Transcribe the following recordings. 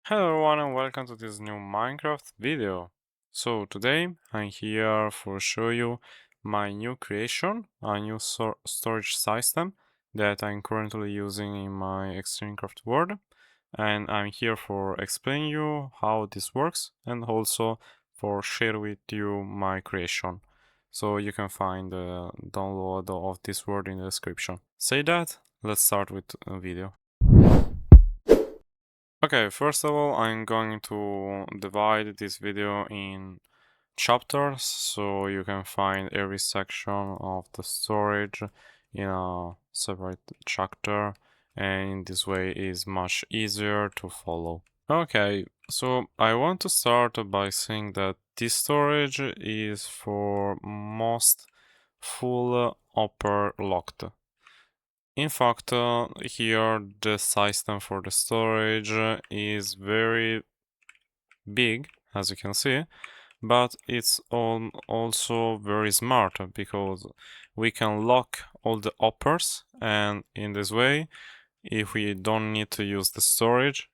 Hello everyone and welcome to this new Minecraft video. So today I'm here for show you my new creation, a new storage system that I'm currently using in my Extremecraft world, and I'm here for explain you how this works and also for share with you my creation. So you can find the download of this word in the description. Say that, let's start with a video. Okay, first of all, I'm going to divide this video in chapters so you can find every section of the storage in a separate chapter, and in this way is much easier to follow. Okay, so I want to start by saying that this storage is for most full upper locked. In fact, here the system for the storage is very big, as you can see, but it's also very smart because we can lock all the uppers, and in this way, if we don't need to use the storage,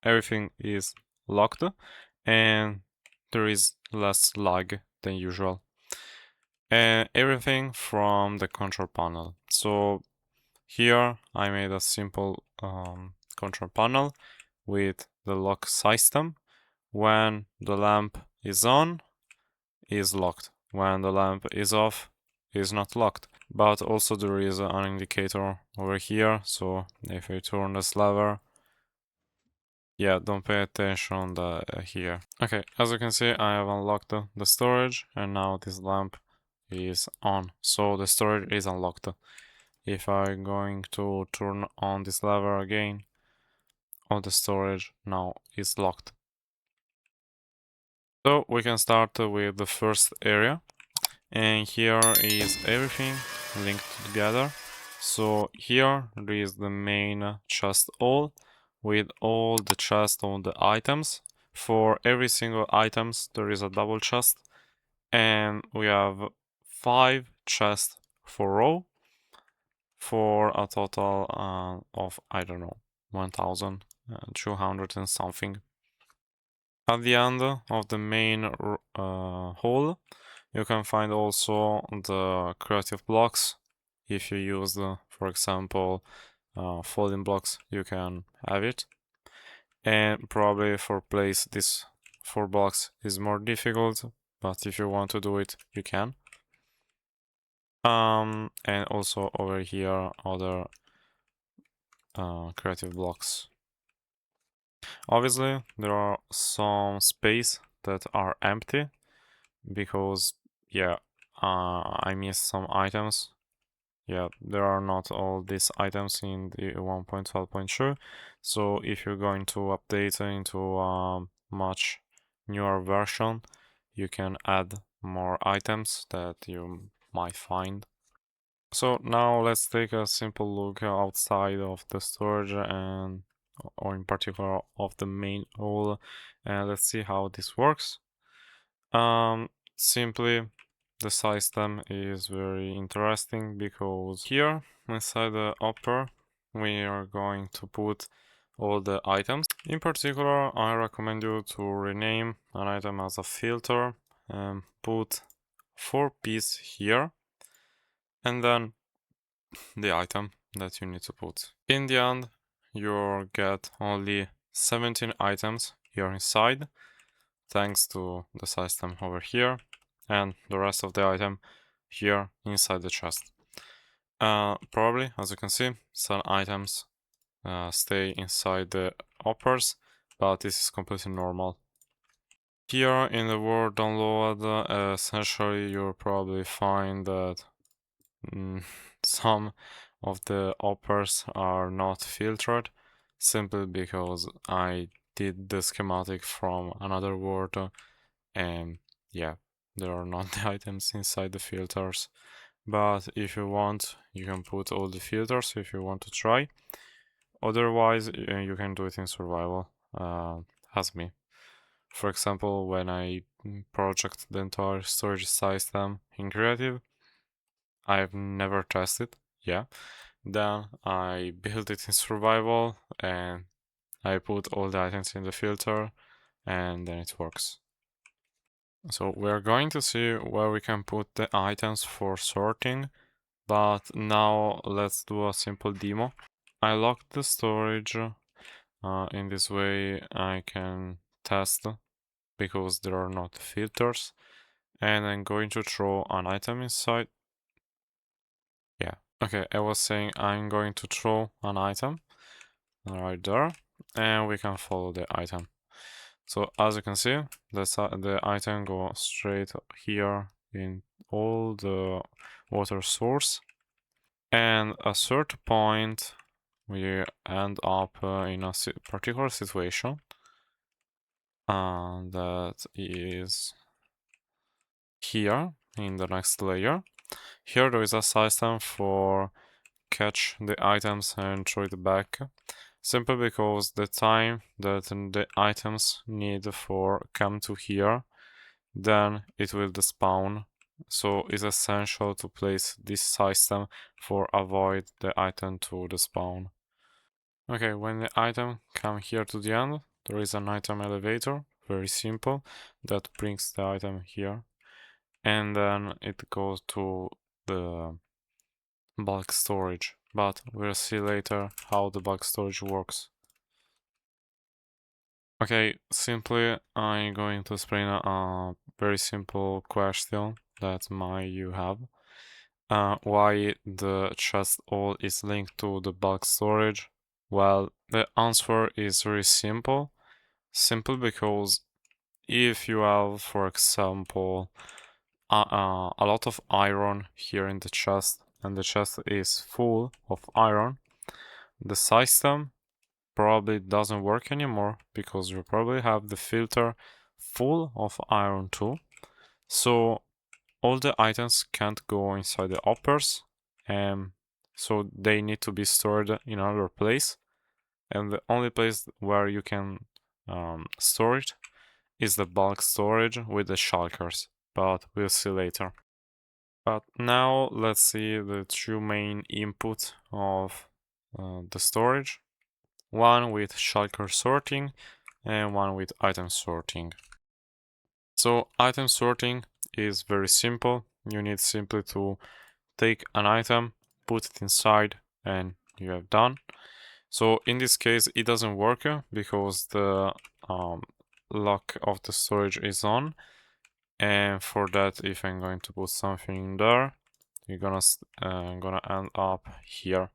everything is locked and there is less lag than usual. And everything from the control panel. So here I made a simple control panel with the lock system. When the lamp is on, is locked. When the lamp is off, is not locked. But also there is an indicator over here, so if I turn this lever, yeah, don't pay attention here. Okay, as you can see, I have unlocked the storage, and now this lamp is on, so the storage is unlocked. If I'm going to turn on this lever again, all the storage now is locked. So we can start with the first area, and here is everything linked together. So here there is the main chest all with all the chest on the items. For every single items there is a double chest, and we have 5 chests for row for a total of, I don't know, 1200 and something. At the end of the main hole, you can find also the creative blocks. If you use, for example, folding blocks, you can have it. And probably for place this 4 blocks is more difficult, but if you want to do it, you can. And also over here, other creative blocks. Obviously, there are some space that are empty because, yeah, I missed some items. Yeah, there are not all these items in the 1.12.2. So if you're going to update into a much newer version, you can add more items that you might find. So now let's take a simple look outside of the storage, and or in particular of the main hole, and let's see how this works. Simply the system is very interesting because here inside the upper we are going to put all the items. In particular, I recommend you to rename an item as a filter and put 4 pieces here, and then the item that you need to put. In the end, you'll get only 17 items here inside, thanks to the system over here, and the rest of the item here inside the chest. Probably, as you can see, some items stay inside the uppers, but this is completely normal. Here in the word download, essentially you'll probably find that some of the uppers are not filtered, simply because I did the schematic from another word, and yeah, there are not the items inside the filters. But if you want, you can put all the filters if you want to try. Otherwise, you can do it in survival, as me. For example, when I project the entire storage system in creative, I've never tested, yeah. Then I built it in survival, and I put all the items in the filter and then it works. So we're going to see where we can put the items for sorting, but now let's do a simple demo. I locked the storage. In this way I can test because there are not filters, and I'm going to throw an item inside. Yeah, okay, I was saying I'm going to throw an item right there, and we can follow the item. So as you can see, the item goes straight here in all the water source, and at a certain point we end up in a particular situation that is here in the next layer. Here there is a system for catch the items and throw it back, simply because the time that the items need for come to here, then it will despawn. So it's essential to place this system for avoid the item to despawn. Okay, when the item come here to the end, there is an item elevator, very simple, that brings the item here, and then it goes to the bulk storage, but we'll see later how the bulk storage works. Okay, simply I'm going to explain a very simple question that you have. Why the chest all is linked to the bulk storage? Well, the answer is very simple. Simple because if you have, for example, a lot of iron here in the chest, and the chest is full of iron, the system probably doesn't work anymore because you probably have the filter full of iron too. So all the items can't go inside the uppers, and so they need to be stored in another place. And the only place where you can store it is the bulk storage with the shulkers, but we'll see later. But now let's see the two main input of the storage. One with shulker sorting and one with item sorting. So item sorting is very simple. You need simply to take an item, put it inside, and you have done. So in this case it doesn't work because the lock of the storage is on, and for that, if I'm going to put something in there, you're gonna end up here,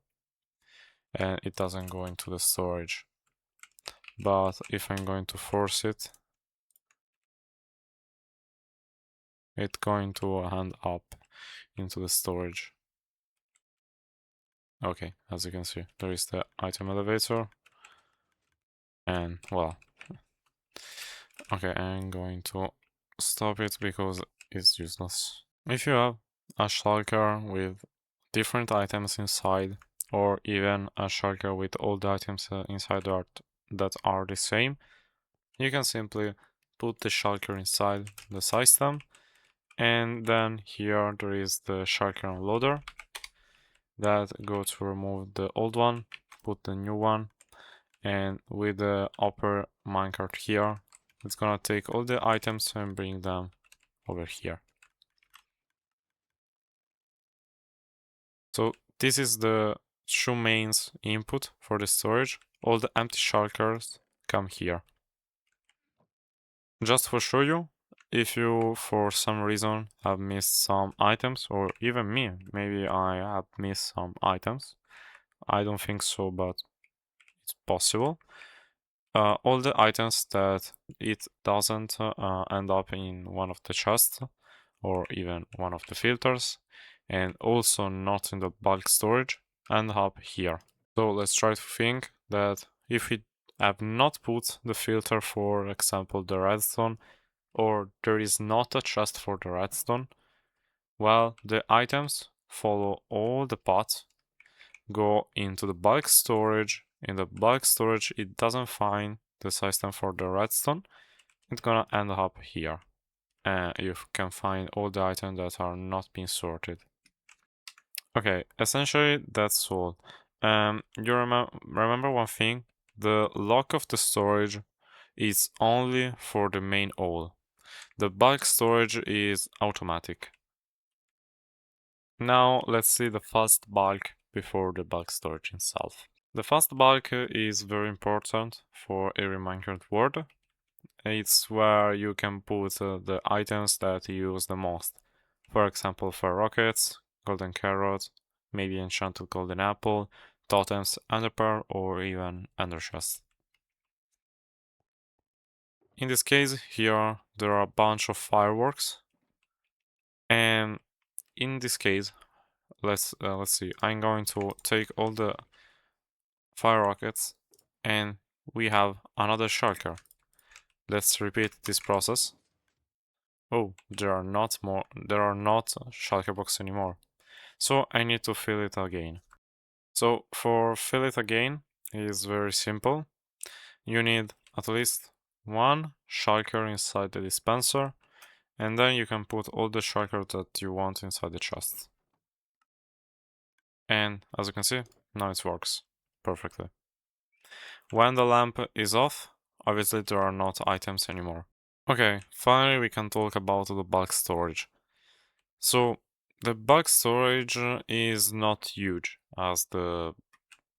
and it doesn't go into the storage. But if I'm going to force it, it's going to end up into the storage. Okay, as you can see, there is the item elevator, and well, okay, I'm going to stop it because it's useless. If you have a shulker with different items inside, or even a shulker with all the items inside that are the same, you can simply put the shulker inside the system, and then here there is the shulker unloader that goes to remove the old one, put the new one, and with the upper minecart here, it's gonna take all the items and bring them over here. So this is the two mains input for the storage. All the empty shulkers come here. Just for show you, if you for some reason have missed some items, or even me, maybe I have missed some items. I don't think so, but it's possible. All the items that it doesn't end up in one of the chests or even one of the filters, and also not in the bulk storage, end up here. So let's try to think that if we have not put the filter, for example, the redstone, or there is not a chest for the redstone, well, the items follow all the paths, go into the bulk storage. In the bulk storage, it doesn't find the system for the redstone. It's gonna end up here. And you can find all the items that are not being sorted. Okay, essentially that's all. You remember one thing? the lock of the storage is only for the main hole. The bulk storage is automatic. Now let's see the fast bulk before the bulk storage itself. The fast bulk is very important for every Minecraft world. It's where you can put the items that you use the most. For example, fire rockets, golden carrot, maybe enchanted golden apple, totems, ender pearl, or even ender chest. In this case, here there are a bunch of fireworks, and in this case, let's see. I'm going to take all the fire rockets, and we have another shulker. Let's repeat this process. Oh, there are not shulker boxes anymore. So I need to fill it again. So for fill it again is very simple. You need at least one shulker inside the dispenser, and then you can put all the shulkers that you want inside the chest. And as you can see, now it works perfectly. When the lamp is off, obviously there are not items anymore. Okay, finally we can talk about the bulk storage. So the bulk storage is not huge as the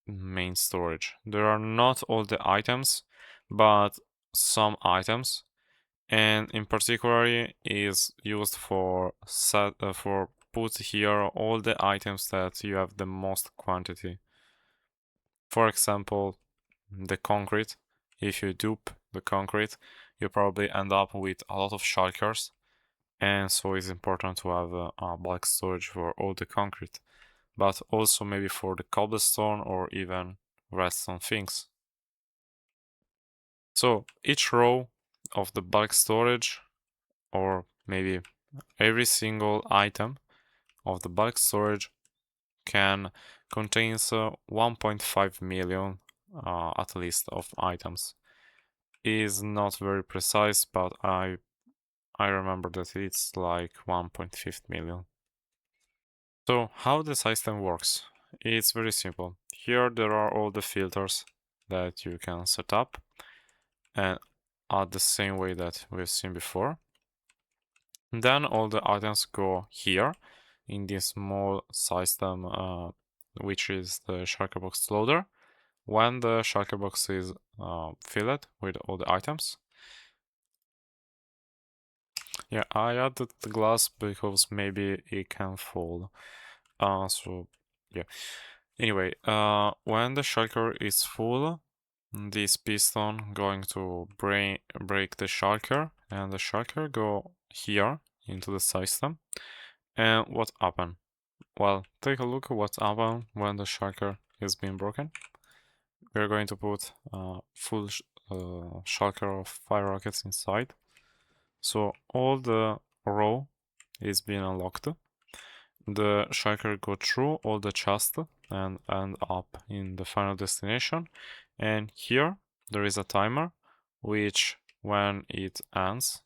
main storage. There are not all the items, but some items, and in particular is used for put here all the items that you have the most quantity. For example, the concrete. If you dupe the concrete, you probably end up with a lot of shulkers, and so it's important to have a bulk storage for all the concrete, but also maybe for the cobblestone or even redstone things. So each row of the bulk storage, or maybe every single item of the bulk storage, can contains 1.5 million at least of items. Is not very precise, but I remember that it's like 1.5 million. So how the system works? It's very simple. Here there are all the filters that you can set up, and are the same way that we've seen before. Then all the items go here in this small system, which is the shulker box loader. When the shulker box is filled with all the items. Yeah, I added the glass because maybe it can fall. So yeah. Anyway, when the shulker is full, this piston going to break the shulker, and the shulker go here into the system. And what happened? Well, take a look at what happened when the shulker is being broken. We're going to put full shulker of fire rockets inside. So all the row is being unlocked. The shulker go through all the chests and end up in the final destination. And here there is a timer, which when it ends,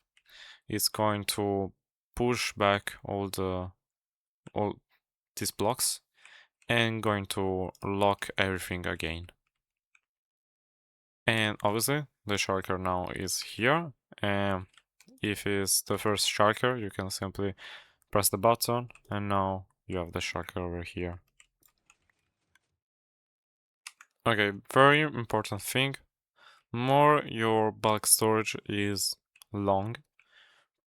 it's going to push back all these blocks and going to lock everything again. And obviously the shulker now is here, and if it's the first shulker, you can simply press the button, and now you have the shulker over here. Okay, very important thing. More your bulk storage is long,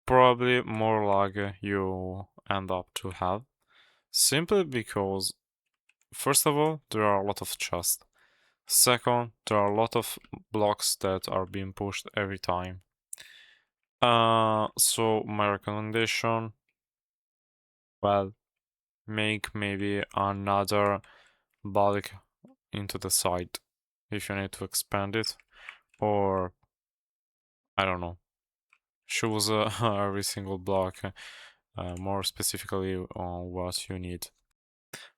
probably more lag you end up to have. Simply because, first of all, there are a lot of chests. Second, there are a lot of blocks that are being pushed every time. So my recommendation, well, make maybe another bulk into the side if you need to expand it, or I don't know, choose every single block more specifically on what you need.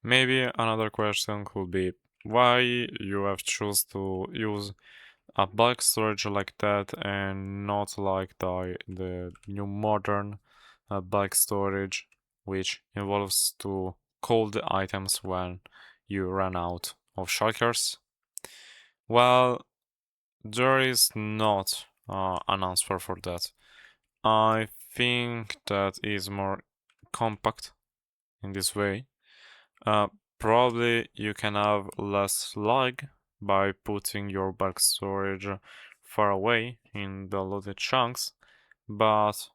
Maybe another question could be why you have choose to use a bulk storage like that and not like the new modern bulk storage, which involves to cold the items when you run out of shulkers. Well, there is not an answer for that. I think that is more compact in this way. Uh, Probably you can have less lag by putting your bulk storage far away in the loaded chunks, but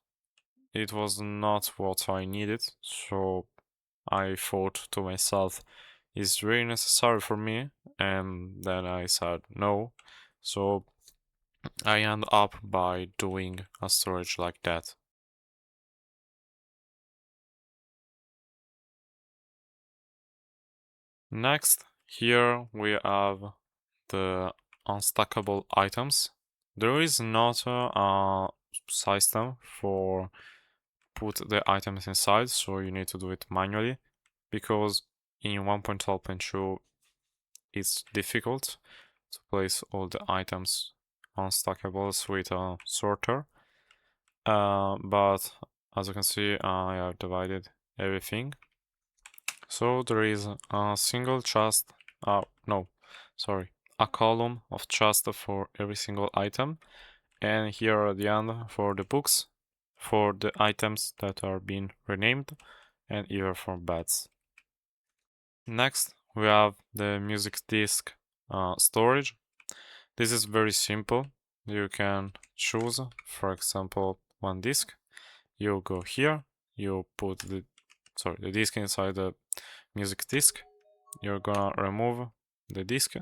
it was not what I needed, so I thought to myself, is really necessary for me? And then I said no. So I end up by doing a storage like that. Next, here we have the unstackable items. There is not a system for put the items inside, so you need to do it manually because in 1.12.2 it's difficult to place all the items on stackables with a sorter. But as you can see, I have divided everything. So there is a single chest, no, sorry, a column of chest for every single item. And here at the end for the books, for the items that are being renamed, and either for beds. Next, we have the music disc storage. This is very simple. You can choose, for example, one disc. You go here, you put the disc inside the music disc. You're gonna remove the disc,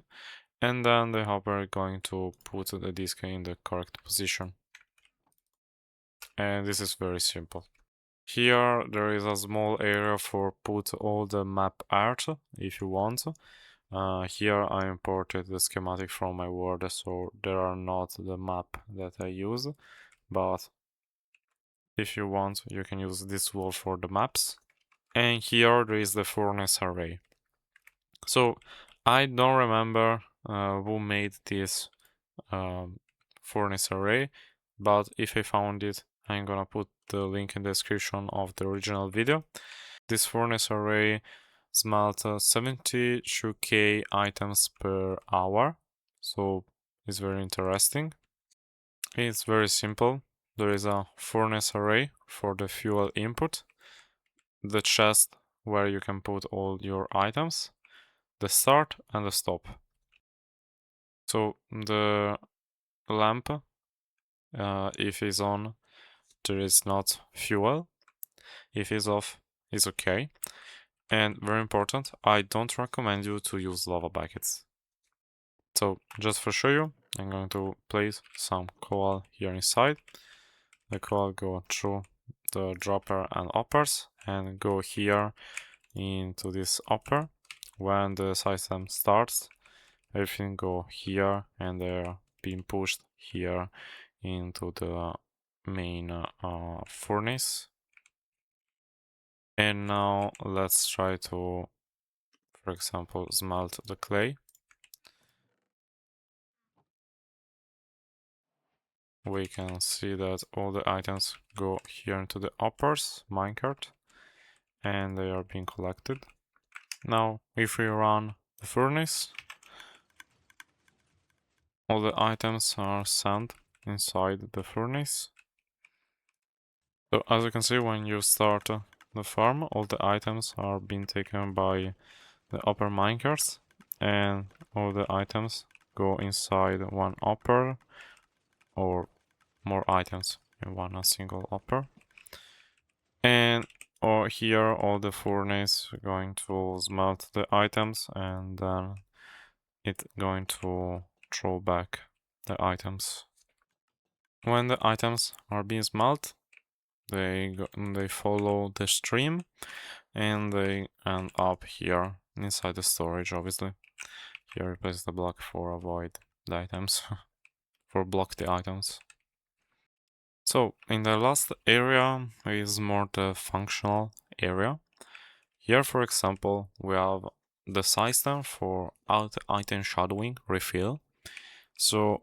and then the hopper is going to put the disc in the correct position. And this is very simple. Here there is a small area for put all the map art if you want. Here I imported the schematic from my Word, so there are not the map that I use, but if you want you can use this wall for the maps. And here there is the furnace array. So I don't remember who made this furnace array, but if I found it, I'm gonna put the link in the description of the original video. This furnace array smelt 72k items per hour, so it's very interesting. It's very simple. There is a furnace array for the fuel input, the chest where you can put all your items, the start and the stop. So the lamp, if it's on, there is not fuel. If it's off, it's okay. And very important, I don't recommend you to use lava buckets. So just for show you, I'm going to place some coal here inside. The coal go through the dropper and uppers and go here into this upper. When the system starts, everything go here and they're being pushed here into the main furnace. And now let's try to, for example, smelt the clay. We can see that all the items go here into the uppers minecart and they are being collected. Now, if we run the furnace, all the items are sent inside the furnace. So as you can see, when you start the farm, all the items are being taken by the upper minecarts, and all the items go inside one upper or more items in one single upper. And or here all the furnace going to smelt the items and then it's going to throw back the items. When the items are being smelt, they follow the stream and they end up here inside the storage, obviously. Here replace the block for avoid the items, for block the items. So in the last area is more the functional area. Here, for example, we have the system for item shadowing refill. So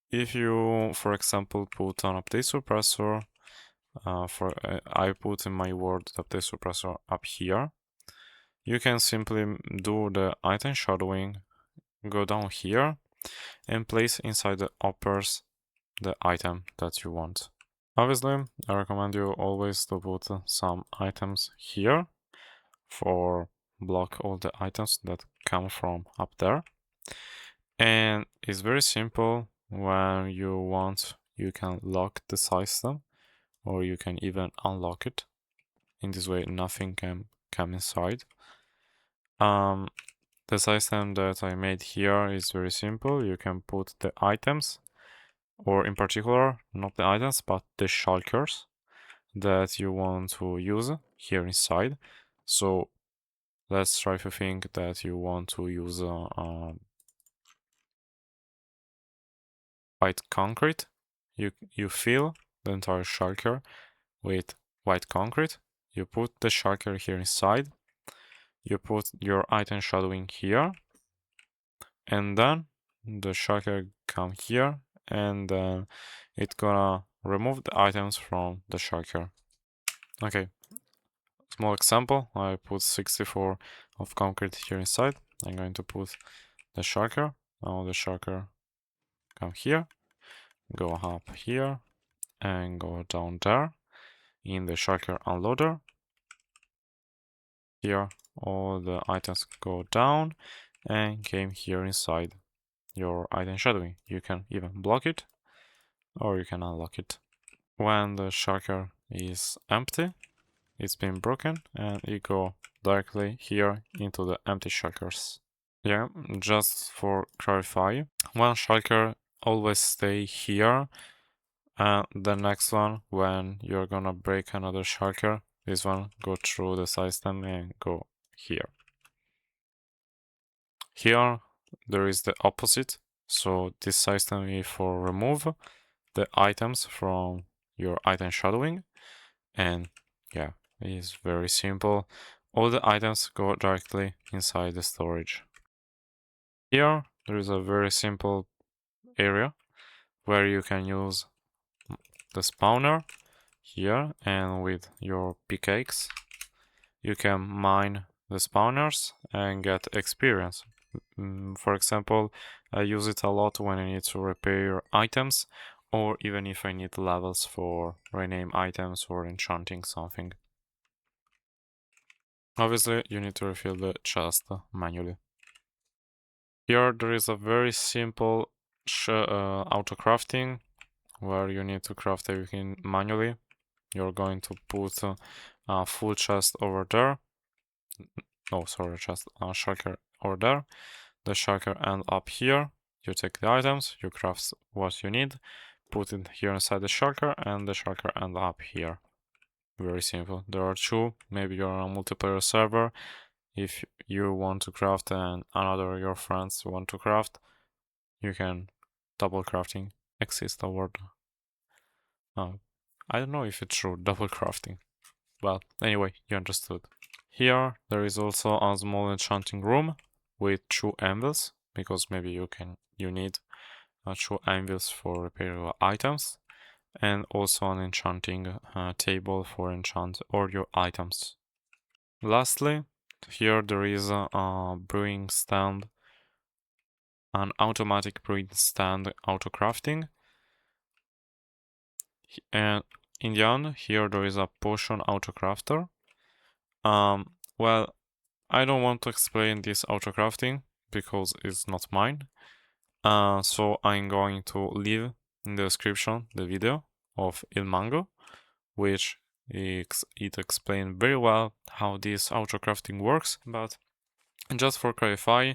if you, for example, put an update suppressor, I put in my word the update suppressor up here, you can simply do the item shadowing, go down here, and place inside the uppers the item that you want. Obviously, I recommend you always to put some items here for block all the items that come from up there. And it's very simple. When you want, you can lock the system, or you can even unlock it. In this way, nothing can come inside. The system that I made here is very simple. You can put the items, or in particular, not the items, but the shulkers that you want to use here inside. So let's try to think that you want to use white concrete. You fill the entire shulker with white concrete. You put the shulker here inside. You put your item shadowing here, and then the shulker come here, and then it's gonna remove the items from the shulker. Okay, small example. I put 64 of concrete here inside. I'm going to put the shulker. Now the shulker come here, go up here, and go down there in the shulker unloader. Here all the items go down and came here inside your item shadowing. You can even block it, or you can unlock it. When the shulker is empty, it's been broken, and it go directly here into the empty shulkers. Yeah, just for clarify, one shulker always stay here, and the next one, when you're gonna break another shulker, this one go through the system and go here. Here there is the opposite, so this system is for remove the items from your item shadowing, and yeah, it is very simple. All the items go directly inside the storage. Here there is a very simple area where you can use the spawner here, and with your pickaxe you can mine the spawners and get experience. For example, I use it a lot when I need to repair items, or even if I need levels for rename items or enchanting something. Obviously, you need to refill the chest manually. Here there is a very simple autocrafting where you need to craft everything manually. You're going to put a full chest over there. Oh, sorry, chest shulker over there. The shulker end up here. You take the items, you craft what you need, put it here inside the shulker, and the shulker end up here. Very simple. There are two. Maybe you're on a multiplayer server. If you want to craft and another your friends want to craft, you can double crafting exist over. I don't know if it's true, double crafting. Well, anyway, you understood. Here there is also a small enchanting room with 2 anvils, because maybe you need 2 anvils for repair items, and also an enchanting table for enchant all your items. Lastly, here there is a brewing stand, an automatic brewing stand autocrafting, and in the end here there is a potion autocrafter. Well, I don't want to explain this autocrafting because it's not mine. So I'm going to leave in the description the video of Il Mango, which it explains very well how this autocrafting works. But just for clarify,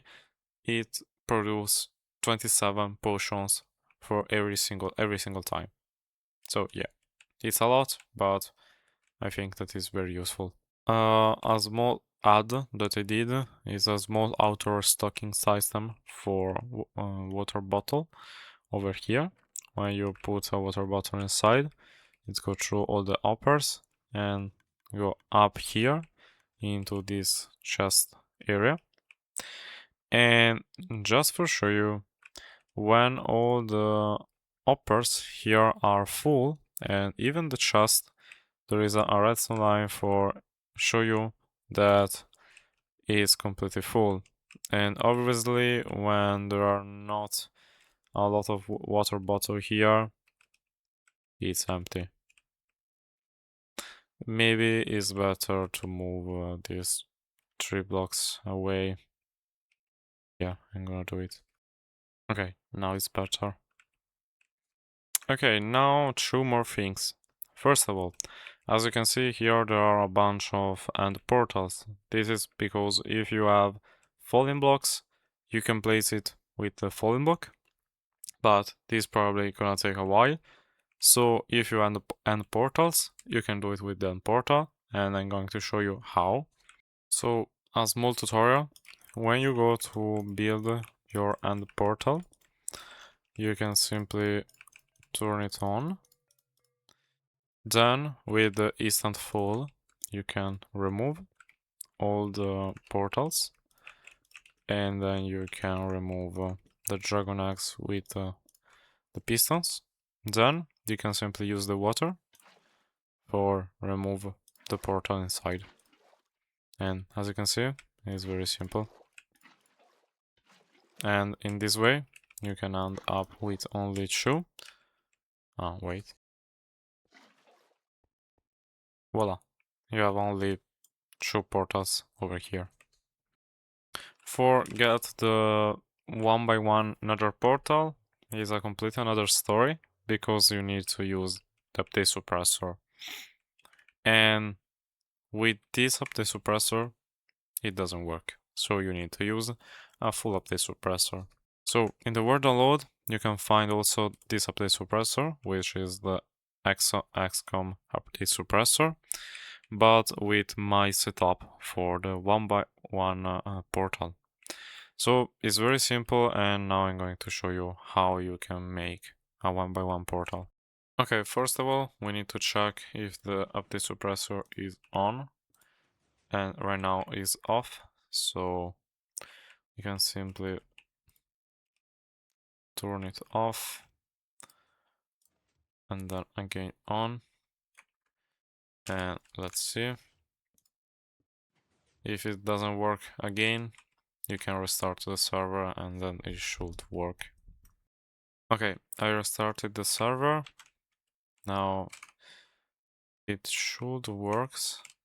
it produces 27 potions for every single time. So yeah, it's a lot, but I think that is very useful. A small add that I did is a small outdoor stocking system for water bottle over here. When you put a water bottle inside, it goes through all the uppers and go up here into this chest area. And just for show you, when all the uppers here are full, and even the chest, there is a redstone line for show you that it's completely full. And obviously when there are not a lot of water bottle here. It's empty. Maybe it's better to move these 3 blocks away. Yeah, I'm gonna do it. Okay, now it's better. Okay, now 2 more things. First of all, as you can see here, there are a bunch of end portals. This is because if you have falling blocks, you can place it with the falling block, but this probably gonna take a while. So if you end portals, you can do it with the end portal, and I'm going to show you how. So a small tutorial, when you go to build your end portal, you can simply turn it on. Then with the instant full, you can remove all the portals, and then you can remove the dragon eggs with the pistons. Then you can simply use the water for remove the portal inside. And as you can see, it's very simple. And in this way, you can end up with only 2. Wait. Voila. You have only 2 portals over here. For get the 1x1 Nether portal is a complete another story, because you need to use the update suppressor. And with this update suppressor, it doesn't work. So you need to use a full update suppressor. So in the word download, you can find also this update suppressor, which is the XCOM update suppressor, but with my setup for the 1x1 portal. So it's very simple, and now I'm going to show you how you can make a 1x1 portal. Okay, first of all, we need to check if the update suppressor is on, and right now is off, so you can simply turn it off and then again on, and let's see. If it doesn't work again, you can restart the server and then it should work. Okay, I restarted the server. Now it should work.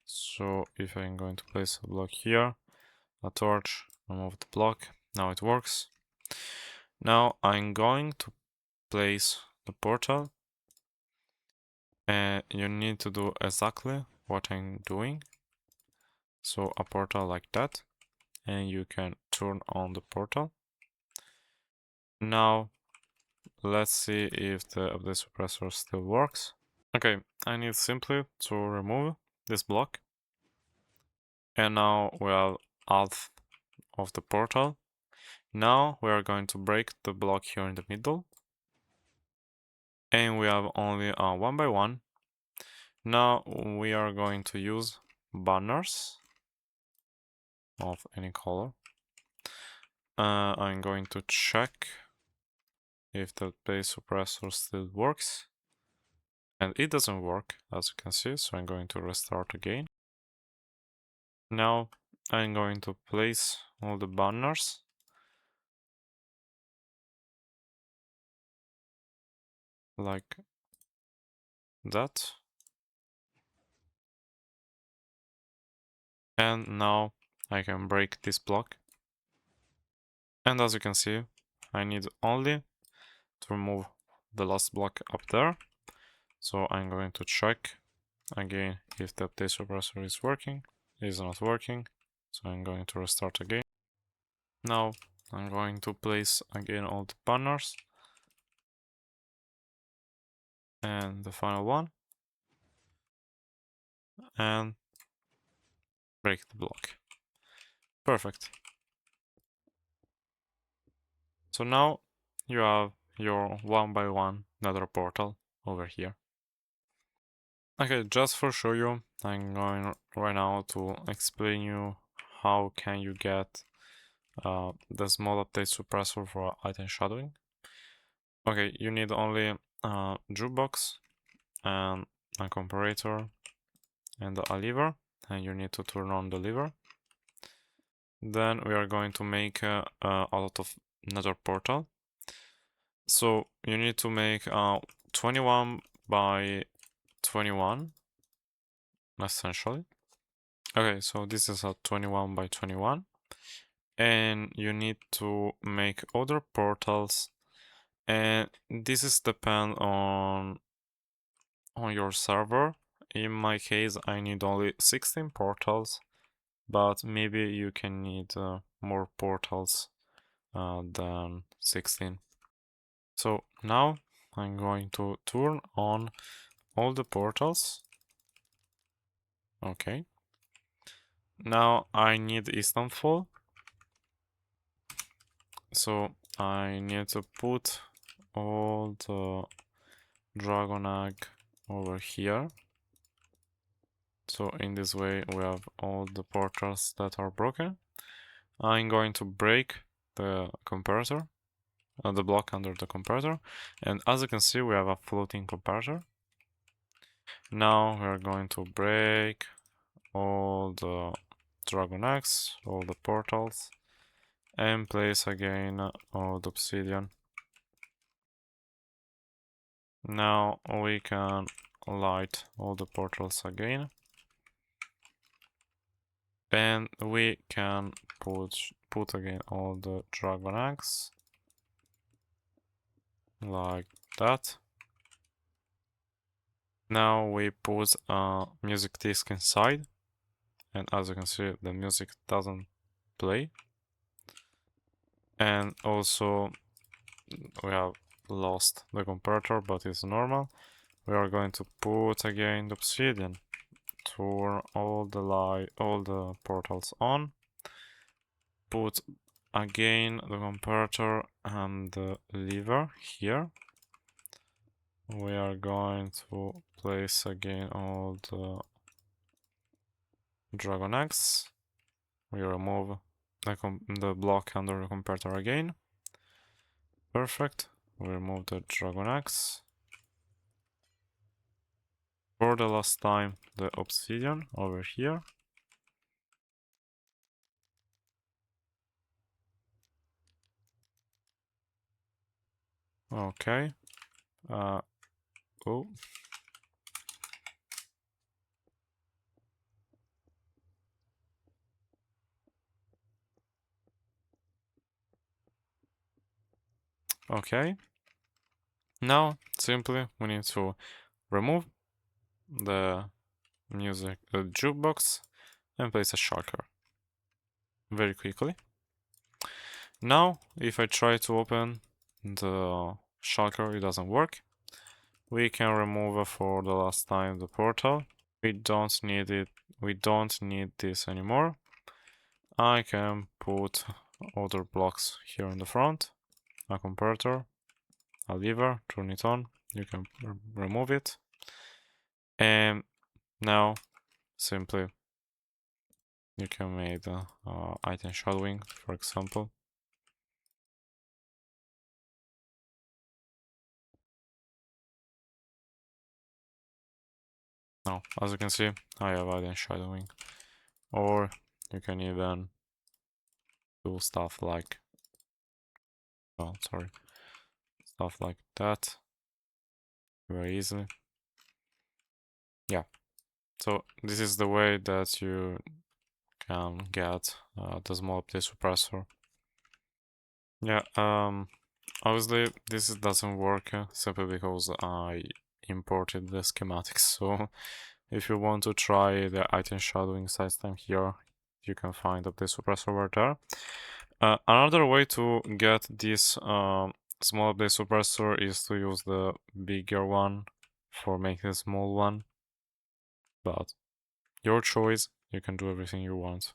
So if I'm going to place a block here, a torch, remove the block, now it works. Now I'm going to place the portal, and you need to do exactly what I'm doing. So a portal like that, and you can turn on the portal. Now let's see if the update suppressor still works. Okay, I need simply to remove this block, and now we have half of the portal. Now we are going to break the block here in the middle, and we have only a 1x1. Now we are going to use banners of any color. I'm going to check if the base suppressor still works, and it doesn't work, as you can see, so I'm going to restart again. Now I'm going to place all the banners like that, and now I can break this block. And as you can see, I need only to remove the last block up there. So I'm going to check again if the update suppressor is working. It is not working, so I'm going to restart again. Now I'm going to place again all the banners and the final one, and break the block. Perfect. So now you have your 1x1 Nether portal over here. Okay, just for show you, I'm going right now to explain you how can you get the small update suppressor for item shadowing. Okay, you need only a jukebox and a comparator and a lever, and you need to turn on the lever. Then we are going to make a lot of Nether portal. So you need to make 21 by 21, essentially. Okay, so this is a 21 by 21. And you need to make other portals. And this is depend on your server. In my case, I need only 16 portals, but maybe you can need more portals than 16. So now I'm going to turn on all the portals. Okay. Now I need Istanbul. So I need to put all the dragon egg over here. So in this way we have all the portals that are broken. I'm going to break the comparator, the block under the comparator, and as you can see we have a floating comparator. Now we're going to break all the dragon eggs, all the portals, and place again all the obsidian. Now we can light all the portals again. And we can put again all the dragon eggs like that. Now we put a music disc inside, and as you can see the music doesn't play. And also we have lost the comparator, but it's normal. We are going to put again the obsidian, turn all the portals on, put again the comparator and the lever here. We are going to place again all the dragon eggs. We remove the block under the comparator again. Perfect. We remove the dragon eggs. For the last time, the obsidian over here. Okay. Oh. Okay. Now, simply, we need to remove the music, the jukebox, and place a shulker. Very quickly. Now, if I try to open the shulker, it doesn't work. We can remove for the last time the portal. We don't need it. We don't need this anymore. I can put other blocks here in the front. A comparator, a lever, turn it on. You can remove it. And now, simply, you can make the item shadowing, for example. Now, as you can see, I have item shadowing. Or you can even do stuff like, oh, sorry, stuff like that very easily. Yeah, so this is the way that you can get the small update suppressor. Yeah, obviously this doesn't work simply because I imported the schematics. So if you want to try the item shadowing system here, you can find update suppressor over there. Another way to get this small update suppressor is to use the bigger one for making a small one. But your choice, you can do everything you want.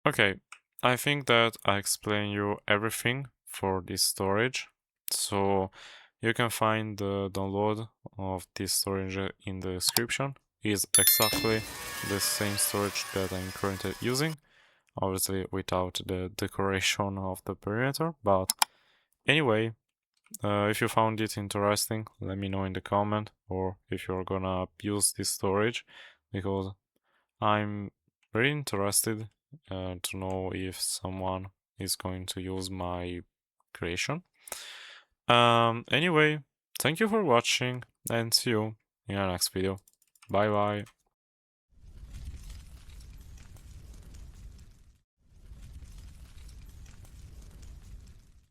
Okay, I think that I explained you everything for this storage. So you can find the download of this storage in the description. It's exactly the same storage that I'm currently using, obviously without the decoration of the perimeter. But anyway, if you found it interesting, let me know in the comment, or if you're gonna use this storage, because I'm very interested to know if someone is going to use my creation. Anyway, thank you for watching and see you in the next video. Bye bye.